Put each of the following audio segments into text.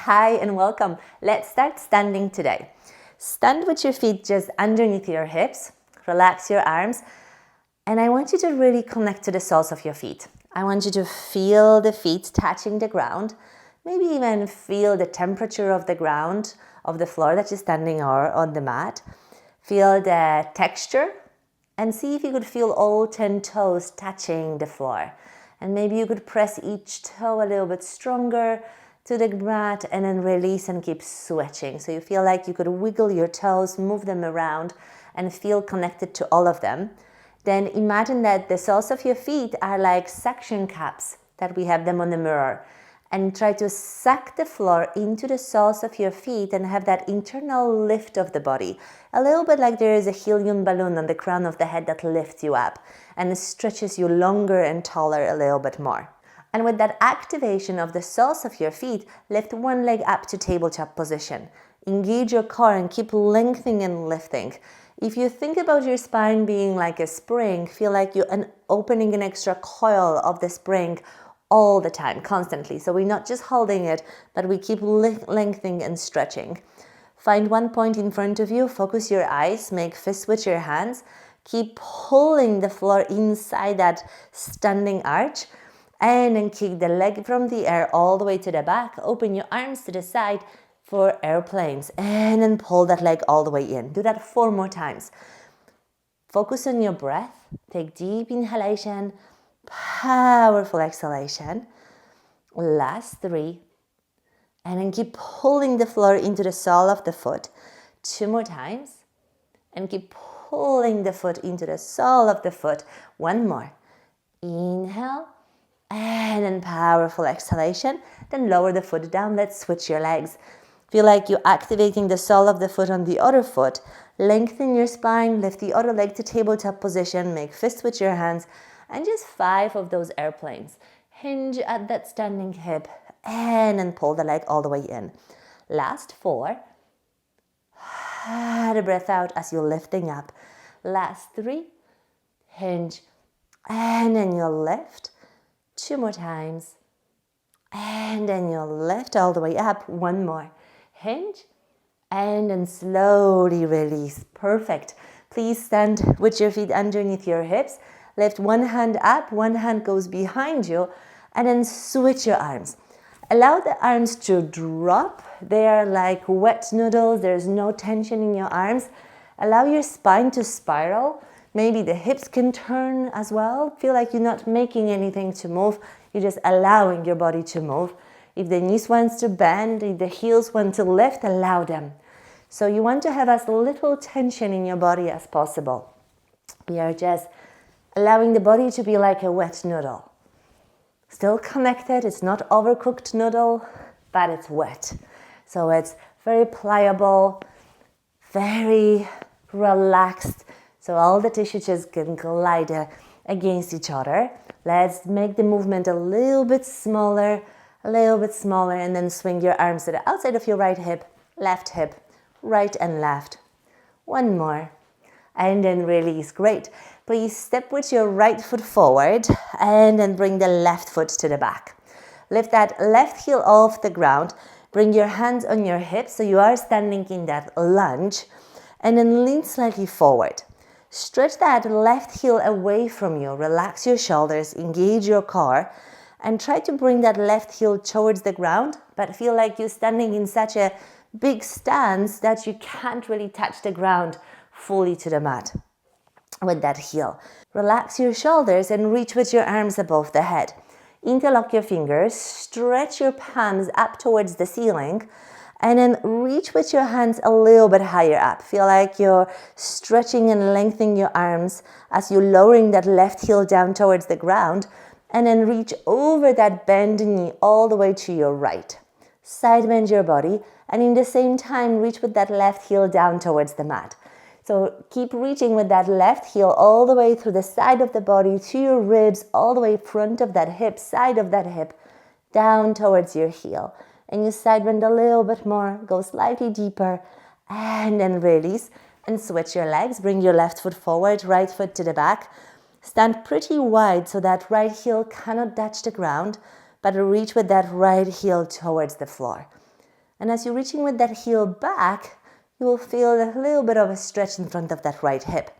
Hi and welcome. Let's start standing today. Stand with your feet just underneath your hips. Relax your arms. And I want you to really connect to the soles of your feet. I want you to feel the feet touching the ground. Maybe even feel the temperature of the ground, of the floor that you're standing on the mat. Feel the texture and see if you could feel all 10 toes touching the floor. And maybe you could press each toe a little bit stronger to the mat and then release and keep switching. So you feel like you could wiggle your toes, move them around and feel connected to all of them. Then imagine that the soles of your feet are like suction cups that we have them on the mirror. And try to suck the floor into the soles of your feet and have that internal lift of the body. A little bit like there is a helium balloon on the crown of the head that lifts you up and stretches you longer and taller a little bit more. And with that activation of the soles of your feet, lift one leg up to tabletop position. Engage your core and keep lengthening and lifting. If you think about your spine being like a spring, feel like you're opening an extra coil of the spring all the time, constantly. So we're not just holding it, but we keep lengthening and stretching. Find one point in front of you, focus your eyes, make fists with your hands. Keep pulling the floor inside that standing arch. And then kick the leg from the air all the way to the back. Open your arms to the side for airplanes. And then pull that leg all the way in. Do that 4 more times. Focus on your breath. Take deep inhalation. Powerful exhalation. Last 3. And then keep pulling the floor into the sole of the foot. 2 more times. And keep pulling the foot into the sole of the foot. 1 more. Inhale. And then powerful exhalation. Then lower the foot down. Let's switch your legs. Feel like you're activating the sole of the foot on the other foot. Lengthen your spine. Lift the other leg to tabletop position. Make fists with your hands. And just 5 of those airplanes. Hinge at that standing hip. And then pull the leg all the way in. Last 4. The breath out as you're lifting up. Last 3. Hinge. And then you'll lift. 2 more times. And then you'll lift all the way up. 1 more. Hinge. And then slowly release. Perfect. Please stand with your feet underneath your hips. Lift one hand up. One hand goes behind you. And then switch your arms. Allow the arms to drop. They are like wet noodles. There's no tension in your arms. Allow your spine to spiral. Maybe the hips can turn as well. Feel like you're not making anything to move. You're just allowing your body to move. If the knees want to bend, if the heels want to lift, allow them. So you want to have as little tension in your body as possible. We are just allowing the body to be like a wet noodle. Still connected. It's not overcooked noodle, but it's wet. So it's very pliable, very relaxed. So all the tissues just can glide against each other. Let's make the movement a little bit smaller, and then swing your arms to the outside of your right hip, right and left. 1 more. And then release. Great. Please step with your right foot forward and then bring the left foot to the back. Lift that left heel off the ground. Bring your hands on your hips so you are standing in that lunge. And then lean slightly forward. Stretch that left heel away from you. Relax your shoulders, engage your core, and try to bring that left heel towards the ground, but feel like you're standing in such a big stance that you can't really touch the ground fully to the mat with that heel. Relax your shoulders and reach with your arms above the head. Interlock your fingers, stretch your palms up towards the ceiling, and then reach with your hands a little bit higher up. Feel like you're stretching and lengthening your arms as you're lowering that left heel down towards the ground. And then reach over that bend knee all the way to your right. Side bend your body. And in the same time, reach with that left heel down towards the mat. So keep reaching with that left heel all the way through the side of the body to your ribs, all the way front of that hip, side of that hip, down towards your heel. And you side bend a little bit more, go slightly deeper, and then release. And switch your legs, bring your left foot forward, right foot to the back. Stand pretty wide so that right heel cannot touch the ground, but reach with that right heel towards the floor. And as you're reaching with that heel back, you will feel a little bit of a stretch in front of that right hip.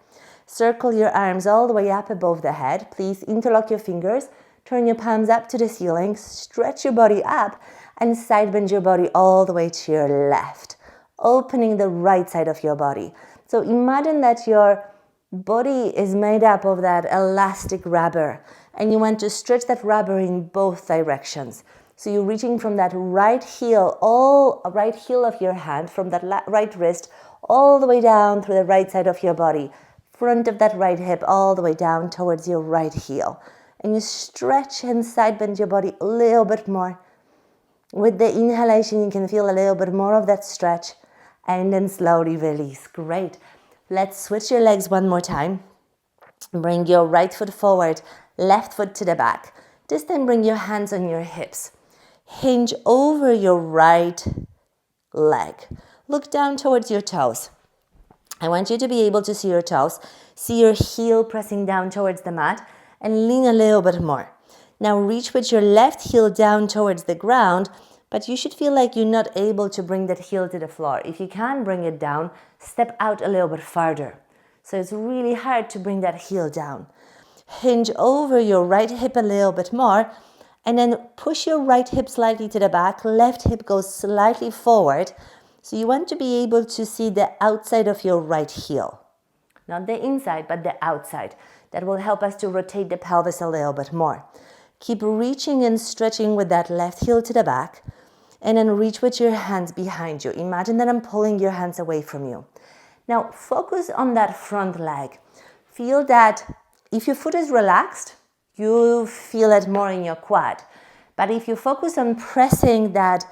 Circle your arms all the way up above the head. Please interlock your fingers. Turn your palms up to the ceiling. Stretch your body up and side bend your body all the way to your left, opening the right side of your body. So imagine that your body is made up of that elastic rubber, and you want to stretch that rubber in both directions. So you're reaching from that right heel of your hand, from that right wrist, all the way down through the right side of your body, front of that right hip, all the way down towards your right heel. And you stretch and side bend your body a little bit more. With the inhalation, you can feel a little bit more of that stretch, and then slowly release. Great. Let's switch your legs one more time. Bring your right foot forward, left foot to the back. This time bring your hands on your hips. Hinge over your right leg. Look down towards your toes. I want you to be able to see your toes, see your heel pressing down towards the mat, and lean a little bit more. Now reach with your left heel down towards the ground, but you should feel like you're not able to bring that heel to the floor. If you can bring it down, step out a little bit farther. So it's really hard to bring that heel down. Hinge over your right hip a little bit more, and then push your right hip slightly to the back. Left hip goes slightly forward. So you want to be able to see the outside of your right heel. Not the inside, but the outside. That will help us to rotate the pelvis a little bit more. Keep reaching and stretching with that left heel to the back, and then reach with your hands behind you. Imagine that I'm pulling your hands away from you. Now focus on that front leg. Feel that if your foot is relaxed, you feel it more in your quad. But if you focus on pressing that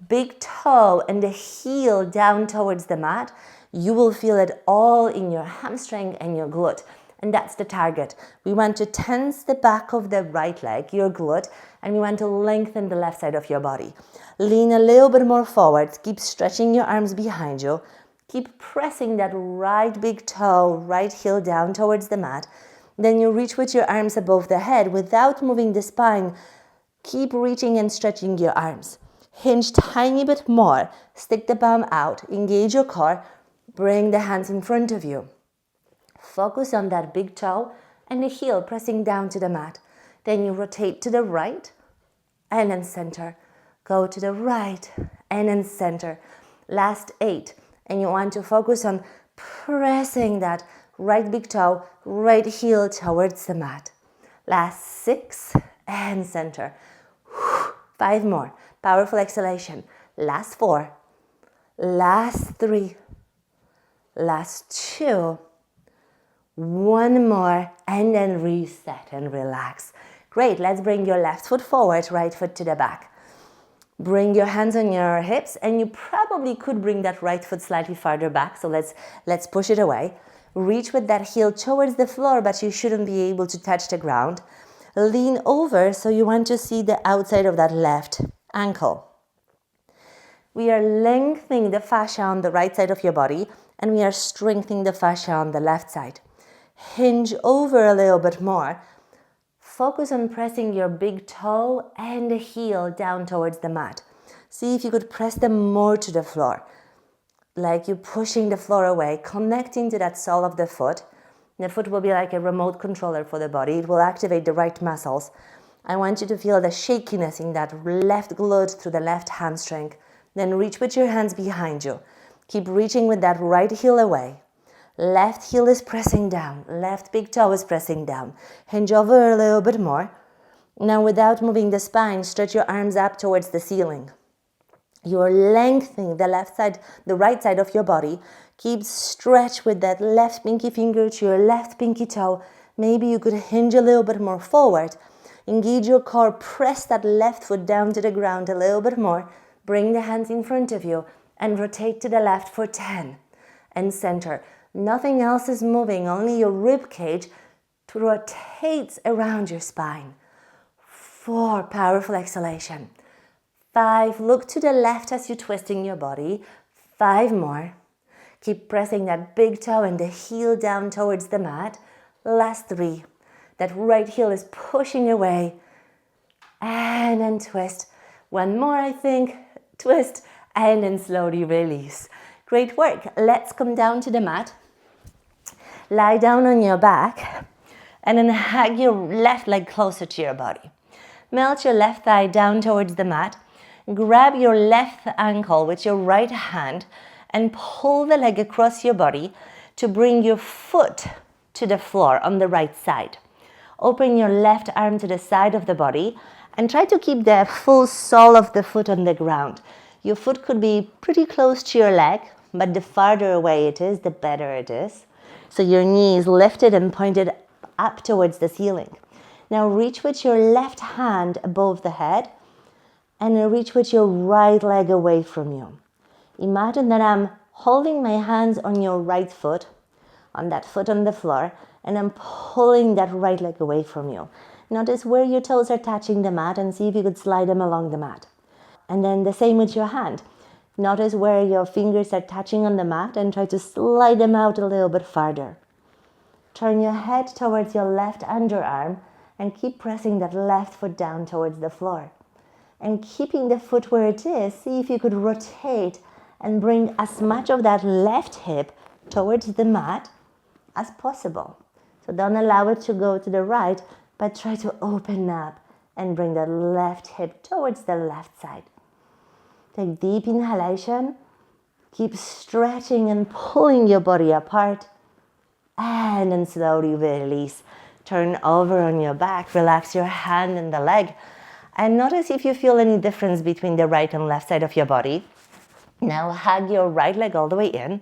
big toe and the heel down towards the mat, you will feel it all in your hamstring and your glute. And that's the target. We want to tense the back of the right leg, your glute, and we want to lengthen the left side of your body. Lean a little bit more forward. Keep stretching your arms behind you. Keep pressing that right big toe, right heel down towards the mat. Then you reach with your arms above the head without moving the spine. Keep reaching and stretching your arms. Hinge tiny bit more. Stick the palm out. Engage your core. Bring the hands in front of you. Focus on that big toe and the heel pressing down to the mat. Then you rotate to the right and then center. Go to the right and then center. Last 8. And you want to focus on pressing that right big toe, right heel towards the mat. Last 6 and center. 5 more. Powerful exhalation. Last 4. Last 3. Last 2. 1 more, and then reset and relax. Great, let's bring your left foot forward, right foot to the back. Bring your hands on your hips, and you probably could bring that right foot slightly farther back, so let's push it away. Reach with that heel towards the floor, but you shouldn't be able to touch the ground. Lean over, so you want to see the outside of that left ankle. We are lengthening the fascia on the right side of your body, and we are strengthening the fascia on the left side. Hinge over a little bit more. Focus on pressing your big toe and the heel down towards the mat. See if you could press them more to the floor. Like you're pushing the floor away, connecting to that sole of the foot. The foot will be like a remote controller for the body. It will activate the right muscles. I want you to feel the shakiness in that left glute through the left hamstring. Then reach with your hands behind you. Keep reaching with that right heel away. Left heel is pressing down. Left big toe is pressing down. Hinge over a little bit more. Now without moving the spine, stretch your arms up towards the ceiling. You are lengthening the right side of your body. Keep stretch with that left pinky finger to your left pinky toe. Maybe you could hinge a little bit more forward. Engage your core. Press that left foot down to the ground a little bit more. Bring the hands in front of you and rotate to the left for 10. And center. Nothing else is moving, only your rib cage rotates around your spine. 4, powerful exhalation. 5, look to the left as you're twisting your body. 5 more. Keep pressing that big toe and the heel down towards the mat. Last 3. That right heel is pushing away. And then twist. 1 more, I think. Twist and then slowly release. Great work. Let's come down to the mat. Lie down on your back and then hug your left leg closer to your body. Melt your left thigh down towards the mat. Grab your left ankle with your right hand and pull the leg across your body to bring your foot to the floor on the right side. Open your left arm to the side of the body and try to keep the full sole of the foot on the ground. Your foot could be pretty close to your leg, but the farther away it is, the better it is. So your knee is lifted and pointed up towards the ceiling. Now reach with your left hand above the head and reach with your right leg away from you. Imagine that I'm holding my hands on your right foot, on that foot on the floor, and I'm pulling that right leg away from you. Notice where your toes are touching the mat and see if you could slide them along the mat. And then the same with your hand. Notice where your fingers are touching on the mat and try to slide them out a little bit farther. Turn your head towards your left underarm and keep pressing that left foot down towards the floor. And keeping the foot where it is, see if you could rotate and bring as much of that left hip towards the mat as possible. So don't allow it to go to the right, but try to open up and bring that left hip towards the left side. Take deep inhalation. Keep stretching and pulling your body apart. And then slowly release. Turn over on your back. Relax your hand and the leg. And notice if you feel any difference between the right and left side of your body. Now hug your right leg all the way in.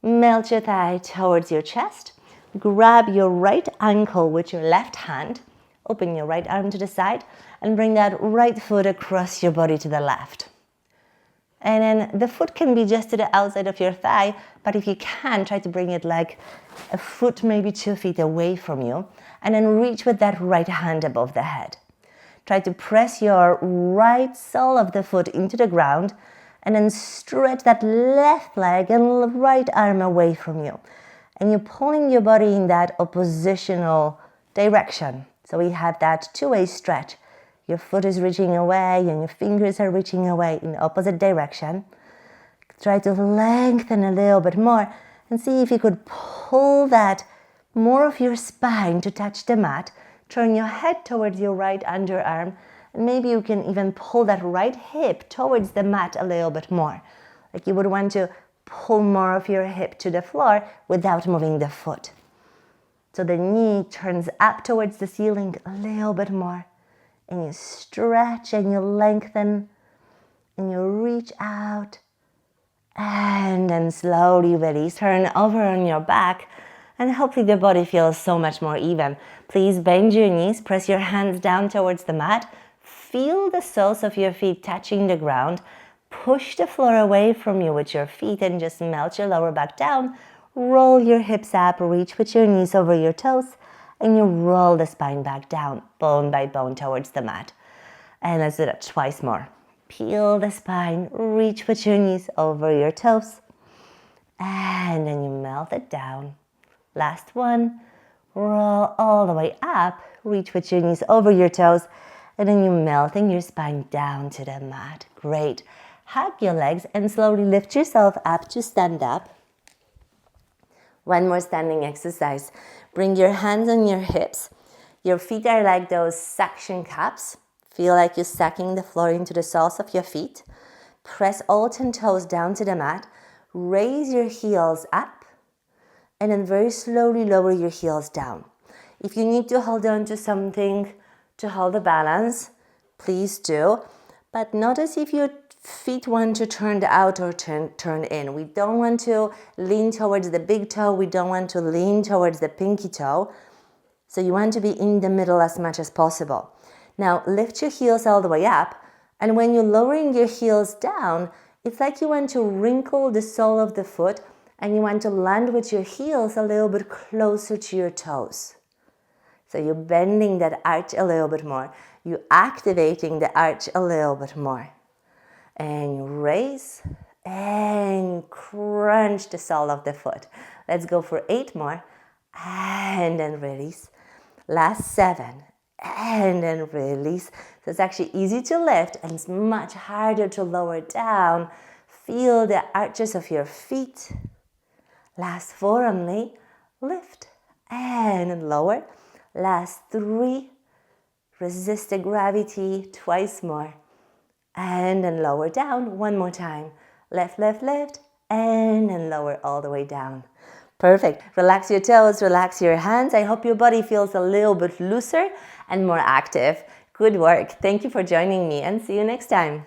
Melt your thigh towards your chest. Grab your right ankle with your left hand. Open your right arm to the side and bring that right foot across your body to the left. And then the foot can be just to the outside of your thigh, but if you can, try to bring it like a foot, maybe 2 feet away from you. And then reach with that right hand above the head. Try to press your right sole of the foot into the ground and then stretch that left leg and right arm away from you. And you're pulling your body in that oppositional direction. So we have that two-way stretch. Your foot is reaching away and your fingers are reaching away in the opposite direction. Try to lengthen a little bit more and see if you could pull that more of your spine to touch the mat. Turn your head towards your right underarm and maybe you can even pull that right hip towards the mat a little bit more. Like you would want to pull more of your hip to the floor without moving the foot. So the knee turns up towards the ceiling a little bit more. And you stretch and you lengthen and you reach out and then slowly release. Turn over on your back and hopefully the body feels so much more even. Please bend your knees, press your hands down towards the mat. Feel the soles of your feet touching the ground. Push the floor away from you with your feet and just melt your lower back down. Roll your hips up, reach with your knees over your toes. And you roll the spine back down, bone by bone towards the mat. And let's do that twice more. Peel the spine, reach with your knees over your toes. And then you melt it down. Last one. Roll all the way up, reach with your knees over your toes. And then you're melting your spine down to the mat. Great. Hug your legs and slowly lift yourself up to stand up. One more standing exercise. Bring your hands on your hips. Your feet are like those suction cups. Feel like you're sucking the floor into the soles of your feet. Press all 10 toes down to the mat. Raise your heels up. And then very slowly lower your heels down. If you need to hold on to something to hold the balance, please do. But notice if your feet want to turn out or turn in. We don't want to lean towards the big toe. We don't want to lean towards the pinky toe. So you want to be in the middle as much as possible. Now lift your heels all the way up. And when you're lowering your heels down, it's like you want to wrinkle the sole of the foot and you want to land with your heels a little bit closer to your toes. So you're bending that arch a little bit more. You're activating the arch a little bit more. And you raise and you crunch the sole of the foot. Let's go for 8 more. And then release. Last 7. and then release. So it's actually easy to lift and it's much harder to lower down. Feel the arches of your feet. Last 4 only. Lift and lower. Last 3. Resist the gravity twice more. And then lower down 1 more time. Lift, lift, lift, and then lower all the way down. Perfect. Relax your toes, relax your hands. I hope your body feels a little bit looser and more active. Good work. Thank you for joining me and see you next time.